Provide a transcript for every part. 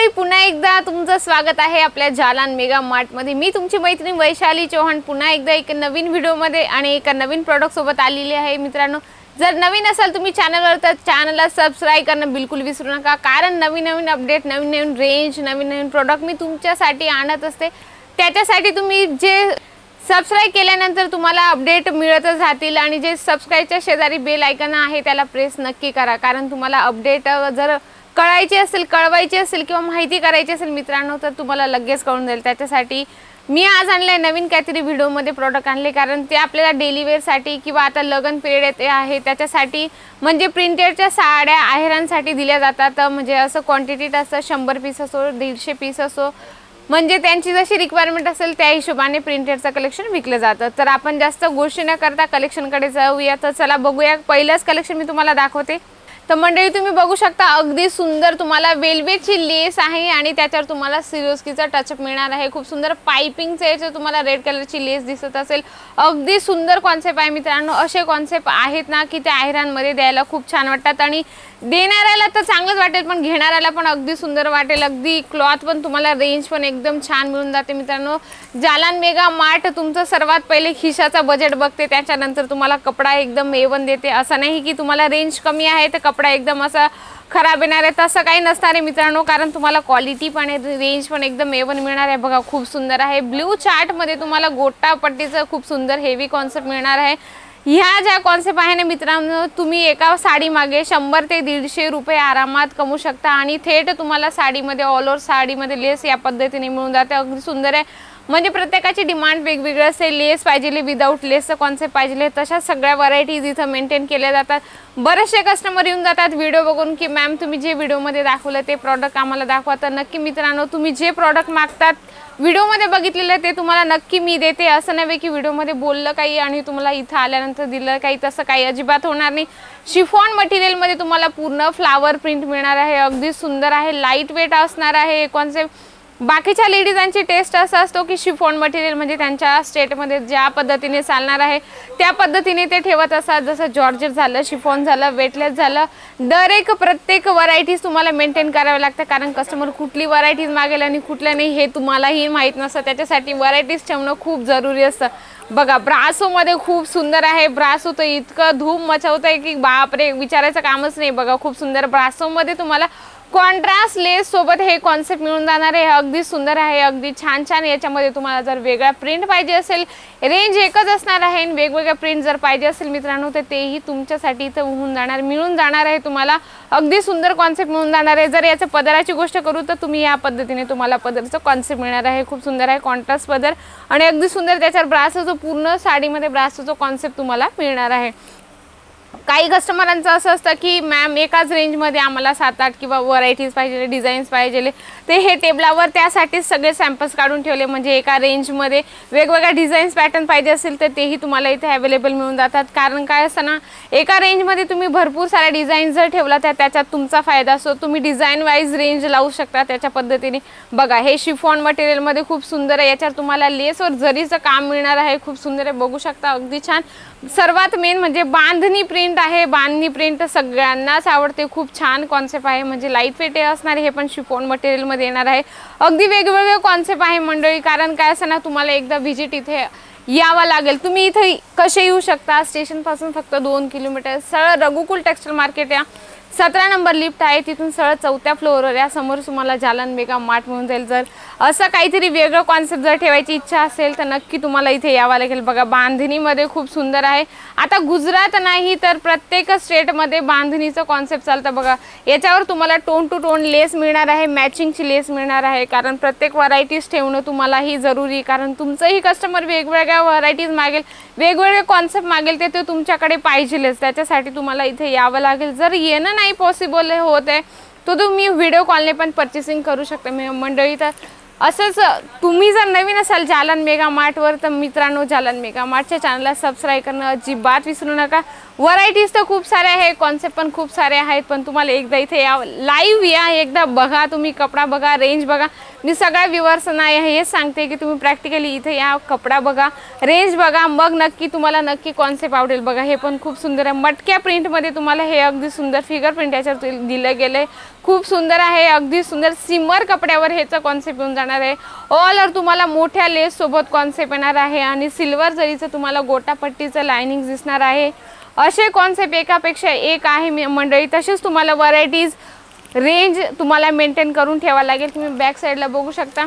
मंडळी, पुन्हा एकदा तुमचं स्वागत आहे आपल्या जालान मेगा मार्ट मध्ये। मी तुमची मैत्रीण वैशाली चौहान पुन्हा एकदा एक नवीन व्हिडिओ मध्ये आणि एक नवीन प्रोडक्ट सोबत आलेली आहे। मित्रांनो, जर नवीन असाल तुम्ही चॅनलवर तर चॅनलला सबस्क्राइब करणं बिलकुल विसरू नका, कारण नवीन अपडेट, नवीन रेंज, नवीन प्रोडक्ट मी तुमच्यासाठी आणत असते। त्याच्यासाठी तुम्ही जे सबस्क्राइब केल्यानंतर तुम्हाला अपडेट मिळतच राहतील आणि जे सबस्क्राइबच्या शेजारी बेल आयकॉन आहे त्याला प्रेस नक्की करा, कारण तुम्हाला अपडेट जर कळवायची असेल किंवा माहिती करायची असेल मित्रांनो तर तुम्हाला लगेच कळून जाईल। त्याच्यासाठी मी आज आणले नवीन काहीतरी व्हिडिओमध्ये प्रोडक्ट आणले, कारण ते आपल्याला डेली वेअरसाठी किंवा आता लग्न पिरियड येते आहे त्याच्यासाठी म्हणजे प्रिंटेडच्या साड्या आहेरांसाठी दिल्या जातात। म्हणजे असं क्वांटिटीत असं 100 पीस असो 150 पीस असो, म्हणजे त्यांची जशी रिक्वायरमेंट असेल त्या हिशोबाने प्रिंटेडचं कलेक्शन विकलं जातं। तर आपण जास्त गोष्टी न करता कलेक्शनकडे जाऊया। तर चला बघूया, पहिलंच कलेक्शन मी तुम्हाला दाखवते। तर मंडळी, तुम्ही बघू शकता अगदी सुंदर तुम्हाला वेल्वेटची लेस आहे आणि त्याच्यावर तुम्हाला सिरोस्कीचा टचअप मिळणार आहे। खूप सुंदर पाइपिंगचे याचे तुम्हाला रेड कलरची लेस दिसत असेल। अगदी सुंदर कॉन्सेप्ट आहे मित्रांनो। असे कॉन्सेप्ट आहेत ना की त्या आहेरांमध्ये द्यायला खूप छान वाटतात आणि देणाऱ्याला तर चांगलंच वाटेल, पण घेणाऱ्याला पण अगदी सुंदर वाटेल। अगदी क्लॉथ पण तुम्हाला रेंज पण एकदम छान मिळून जाते मित्रांनो। जालान मेगा मार्ट तुमचं सर्वात पहिले खिशाचा बजेट बघते, त्याच्यानंतर तुम्हाला कपडा एकदम A1 देते। असं नाही की तुम्हाला रेंज कमी आहे तर कपडा एकदम असा खराब येणार आहे, तसं काही नसणार आहे मित्रांनो, कारण तुम्हाला क्वालिटी पण रेंज पण एकदम A1 मिळणार आहे। बघा खूप सुंदर आहे, ब्ल्यू चार्ट मध्ये तुम्हाला गोटा पट्टीचं खूप सुंदर हेवी कॉन्सेप्ट मिळणार आहे। ह्या ज्या कॉन्सेप्ट आहे ना मित्रांनो, तुम्ही एका साडी मागे 100 ते 150 रुपये आरामात कमवू शकता आणि थेट तुम्हाला साडीमध्ये ऑल ओव्हर साडीमध्ये लेस या पद्धतीने मिळून जाते। अगदी सुंदर आहे, म्हणजे प्रत्येकाची डिमांड वेगवेगळी असते। लेस पाहिजे, विदाऊट लेसचं कॉन्सेप्ट पाहिजे, तशा सगळ्या व्हरायटीज इथं मेंटेन केल्या जातात। बरेचसे कस्टमर येऊन जातात व्हिडिओ बघून की मॅम तुम्ही जे व्हिडिओमध्ये दाखवलं ते प्रॉडक्ट आम्हाला दाखवा। तर नक्की मित्रांनो, तुम्ही जे प्रॉडक्ट मागतात व्हिडिओमध्ये बघितलेलं ते तुम्हाला नक्की मी देते। असं नाही की व्हिडिओमध्ये बोललं काही आणि तुम्हाला इथं आल्यानंतर दिलं काही, तसं काही अजिबात होणार नाही। शिफॉन मटेरियलमध्ये तुम्हाला पूर्ण फ्लावर प्रिंट मिळणार आहे। अगदी सुंदर आहे, लाईट वेट असणार आहे कॉन्सेप्ट। बाकीच्या लेडीजांची टेस्ट असा असतो की शिफॉन मटेरियल म्हणजे त्यांच्या स्टेटमध्ये ज्या पद्धतीने चालणार आहे त्या पद्धतीने ते ठेवत असतात। जसं जॉर्जेट झालं, शिफॉन झालं, वेटलेस झालं, प्रत्येक व्हरायटीज तुम्हाला मेंटेन करावे लागतं, कारण कस्टमर कुठली व्हरायटीज मागेल आणि कुठल्या नाही हे तुम्हालाही माहीत नसतं। त्याच्यासाठी व्हरायटीज ठेवणं खूप जरुरी असतं। बघा ब्रासोमध्ये खूप सुंदर आहे। ब्रासो तर इतकं धूम मचवतंय की बापरे, विचारायचं कामच नाही। बघा खूप सुंदर ब्रासोमध्ये तुम्हाला कॉन्ट्रास्ट लेस सोबत हे कॉन्सेप्ट मिळून जाणार आहे। अगदी सुंदर आहे, अगदी छान। याच्यामध्ये तुम्हाला जर वेगळा प्रिंट पाहिजे असेल, रेंज एकच असणार आहे, वेगवेगळ्या प्रिंट जर पाहिजे असेल मित्रांनो तर तेही तुमच्यासाठी इथं मिळून जाणार आहे। तुम्हाला अगदी सुंदर कॉन्सेप्ट मिळून जाणार आहे। जर याच्या पदराची गोष्ट करू तर तुम्ही या पद्धतीने तुम्हाला पदरचं कॉन्सेप्ट मिळणार आहे। खूप सुंदर आहे कॉन्ट्रास्ट पदर आणि अगदी सुंदर त्याच्यावर ब्रासोचं पूर्ण साडीमध्ये ब्रासोचं कॉन्सेप्ट तुम्हाला मिळणार आहे। काही कस्टमरांचं असं असतं की मॅम एकाच रेंजमध्ये आम्हाला 7-8 किंवा व्हरायटीज पाहिजे, डिझाईन्स पाहिजे, ते हे टेबलावर त्यासाठी सगळे सॅम्पल्स काढून ठेवले, म्हणजे एका रेंजमध्ये वेगवेगळ्या डिझाईन्स पॅटर्न पाहिजे असेल तर तेही तुम्हाला इथे अवेलेबल मिळून जातात। कारण काय असतं ना, एका रेंजमध्ये तुम्ही भरपूर साऱ्या डिझाईन जर ठेवला तर त्याच्यात तुमचा फायदा असतो। तुम्ही डिझाईन वाईज रेंज लावू शकता त्याच्या पद्धतीने। बघा हे शिफॉन मटेरियलमध्ये खूप सुंदर आहे, याच्यावर तुम्हाला लेसवर जरीचं काम मिळणार आहे। खूप सुंदर आहे, बघू शकता अगदी छान। सर्वात मेन म्हणजे बांधणी प्रिंट आहे। बांधणी प्रिंट सगळ्यांनाच आवडते, खूप छान कॉन्सेप्ट आहे, म्हणजे लाईट वेट असणार। हे पण शिफॉन मटेरियलमध्ये येणार आहे। अगदी वेगवेगळे कॉन्सेप्ट आहे मंडळी, कारण काय असं ना, तुम्हाला एकदा व्हिजिट इथे यावं लागेल। तुम्ही इथे कसे येऊ शकता, स्टेशनपासून फक्त 2 किलोमीटर सरळ रघुकुल टेक्सटाईल मार्केट या 17 नंबर लिफ्ट आहे, तिथून सरळ 4थ्या फ्लोअरवर या समोर तुम्हाला जालान मेगा मार्ट मिळून जाईल। जर असं काहीतरी वेगळं कॉन्सेप्ट जर ठेवायची इच्छा असेल तर नक्की तुम्हाला इथे यावं लागेल। बघा बांधणीमध्ये खूप सुंदर आहे। आता गुजरात नाही तर प्रत्येक स्टेटमध्ये बांधणीचं कॉन्सेप्ट चालतं। बघा याच्यावर तुम्हाला टोन टू टोन लेस मिळणार आहे, मॅचिंगची लेस मिळणार आहे, कारण प्रत्येक व्हरायटीज ठेवणं तुम्हालाही जरुरी, कारण तुमचंही कस्टमर वेगवेगळ्या व्हरायटीज मागेल, वेगवेगळे कॉन्सेप्ट मागेल, ते तुमच्याकडे पाहिजेलच। त्याच्यासाठी तुम्हाला इथे यावं लागेल। जर येणं नाही पॉसिबल होत आहे तो तुम्ही व्हिडिओ कॉलने पण परचेसिंग करू शकता मंडळी। तर असंच तुम्ही जर नवीन असाल जालान मेगा मार्टवर तर मित्रांनो, जालान मेगा मार्टच्या चॅनलला सबस्क्राइब करणं अजिबात विसरू नका। व्हरायटीज तर खूप सारे आहे, कॉन्सेप्ट पण खूप सारे आहेत, पण तुम्हाला एकदा इथे या, लाईव्ह या, एकदा बघा, तुम्ही कपडा बघा, रेंज बघा. मी सगळ्या व्ह्यूअर्सना हेच सांगते की तुम्ही प्रॅक्टिकली इथे या, कपडा बघा, रेंज बघा, मग नक्की तुम्हाला नक्की कॉन्सेप्ट आवडेल. बघा हे पण खूप सुंदर आहे, मटक्या प्रिंटमध्ये तुम्हाला हे अगदी सुंदर फिगर प्रिंट याच्यावर दिलं गेलं आहे, खूप सुंदर आहे, अगदी सुंदर सिमर कपड्यावर ह्याचा कॉन्सेप्ट येऊन जाणार आहे. ऑल ओव्हर तुम्हाला मोठ्या लेस सोबत कॉन्सेप्ट येणार आहे आणि सिल्वर जरीचं तुम्हाला गोटापट्टीचं लाइनिंग दिसणार आहे. असे कॉन्सेप्ट एकापेक्षा एक आहे मंडळी. तसेच तुम्हाला व्हरायटीज, रेंज तुम्हाला मेंटेन करून ठेवावं लागेल. तुम्ही बॅक साईडला बघू शकता,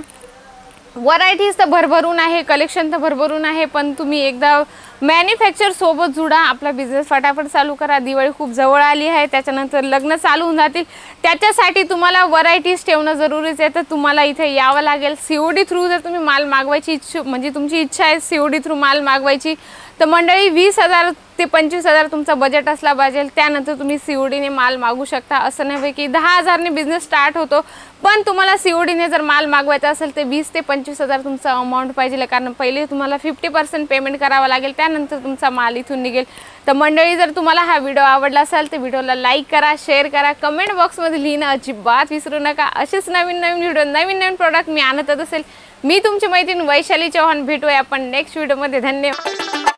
व्हरायटीज तर भरभरून आहे, कलेक्शन तर भरभरून आहे, पण तुम्ही एकदा मॅन्युफॅक्चर सोबत जुडा, आपला बिझनेस फटाफट चालू करा. दिवाळी खूप जवळ आली आहे, त्याच्यानंतर लग्न चालू होऊन जातील, त्याच्यासाठी तुम्हाला व्हरायटीज ठेवणं जरुरीच आहे. तर तुम्हाला इथे यावं लागेल. COD थ्रू जर तुम्ही माल मागवायची म्हणजे तुमची इच्छा आहे COD थ्रू माल मागवायची, तर मंडळी 20,000 ते 25,000 तुमचा बजेट असला पाहिजे, त्यानंतर तुम्ही CODने माल मागू शकता. असं नाही की 10,000ने बिझनेस स्टार्ट होतो, पण तुम्हाला CODने जर माल मागवायचा असेल तर 20,000 ते 25,000 तुमचा अमाऊंट पाहिजे, कारण पहिले तुम्हाला 50% पेमेंट करावं लागेल, त्यानंतर तुमचा माल इथून निघेल. तर मंडळी, जर तुम्हाला हा व्हिडिओ आवडला असेल तर व्हिडिओला लाईक करा, शेअर करा, कमेंट बॉक्समध्ये लिहिणं अजिबात विसरू नका. असेच नवीन नवीन व्हिडिओ, नवीन नवीन प्रोडक्ट मी आणतच असेल. मी तुमची मैत्रीण वैशाली चव्हाण. भेटूया आपण नेक्स्ट व्हिडिओमध्ये. धन्यवाद.